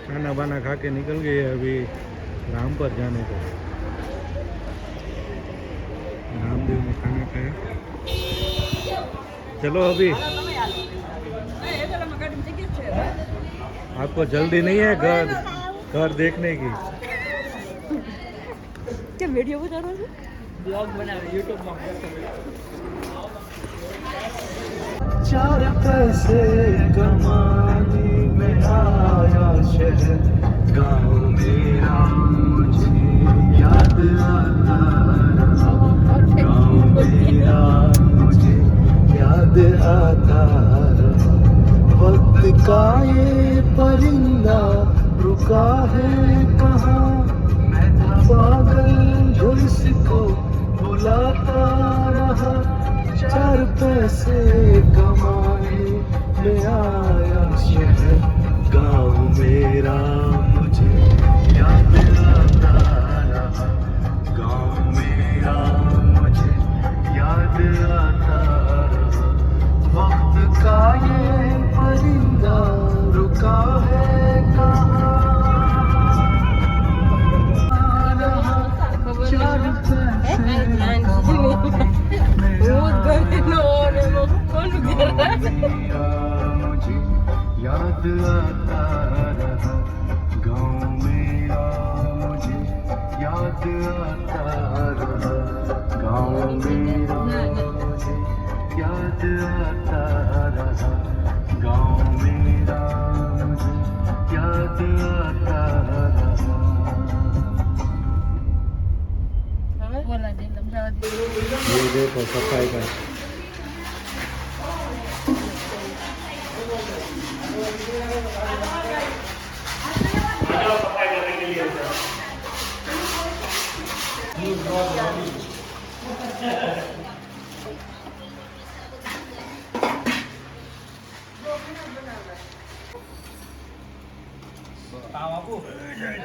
खाना बाना खा के निकल गए अभी राम पर जाने को। रामदेव में खाना खाया। चलो अभी आपको जल्दी नहीं है घर देखने की? क्या वीडियो बता रहा हूँ, ब्लॉग बना रहा हूँ यूट्यूब में। 4 पैसे कमाने में आया शहर, गाँव मेरा मुझे याद आता रहा, गाँव मेरा मुझे याद आता रहा। वक्त का ये परिंदा रुका है कहाँ, मैं था पागल जो इसको बुलाता रहा। 4 पैसे कमाने में आया शहर, गाँव मेरा मुझे याद आता रहा, गाँव मेरा मुझे याद आता रहा। वक्त का ये परिंदा रुका है कहाँ, 4 पैसे मुझे याद आता रहा, गाँव मेरा मुझे याद आता रहा, गाँव मेरा मुझे याद आता रहा, गाँव मेरा मुझे याद आता रहा। ये देखो सफाई का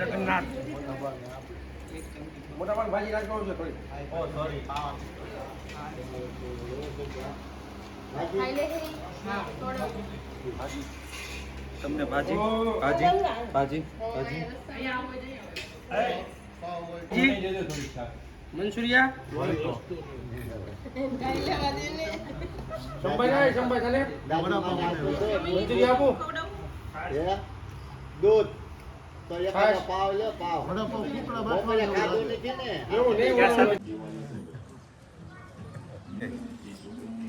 जगन्नाथ मोटा भाजी राज करो थोड़ी। ओ सॉरी તમને ભાજી ભાજી ભાજી ભાજી મંચુરિયા સંભાઈ ચાલે મંચુરિયા આપો દૂધ તો એક પાવ લે પાવ વડાપાવ કુકડા બાફા ખાધું નથી ને એવું નહીં।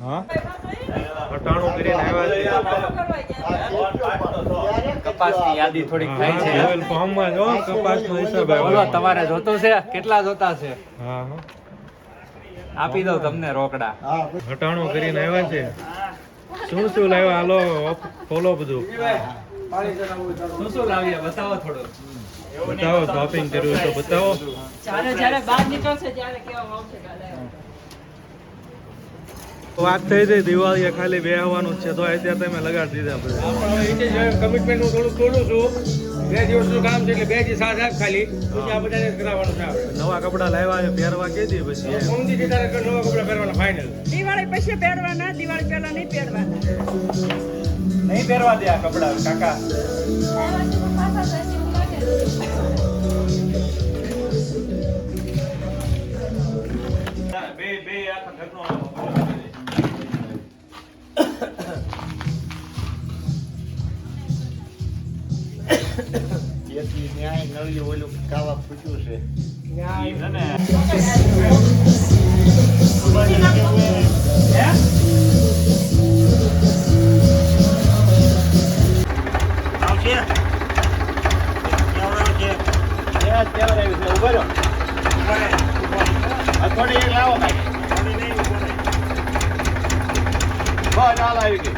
हाँ हटाणो કરીને આવ્યા છે। કપાસની યાદી થોડી ખાઈ છે લેવલ ફોર્મમાં જો કપાસનો હિસાબ આવ્યો। બોલો તમારે જોતો છે કેટલા જોતા છે? હા હા આપી દઉં તમને રોકડા। હટાણો કરીને આવ્યા છે। શું શું લાવ્યા હાલો ખોલો બધું। શું લાવ્યા બતાવો થોડું। બતાવો શોપિંગ કર્યું તો બતાવો। જ્યારે બહાર નીકળશે ત્યારે કેવા આવશે ગાલે। વાત થઈ હતી દિવાળીએ ખાલી બેહવાનું જ છે તો અત્યારે તમે લગાડી દીધા બધા કમિટમેન્ટ હું થોડું ખોલું છું 2 દિવસનું કામ છે એટલે 2 થી 7 આપ ખાલી પછી આ બધાને કરાવવાનું છે આપણે। નવા કપડા લાવ્યા છે પહેરવા કે દી પછી સોમથી તારે નવા કપડા પહેરવાના ફાઇનલ। દિવાળી પછી પહેરવાના, દિવાળી પહેલા નહીં પહેરવાના। નહીં પહેરવા દે આ કપડા કાકા। બે આખા ઘરનો ન્યાય નવી ઓલું ખાવા પૂછ્યું છે થોડી લાવો ભાઈ બસ હાલ આવી ગઈ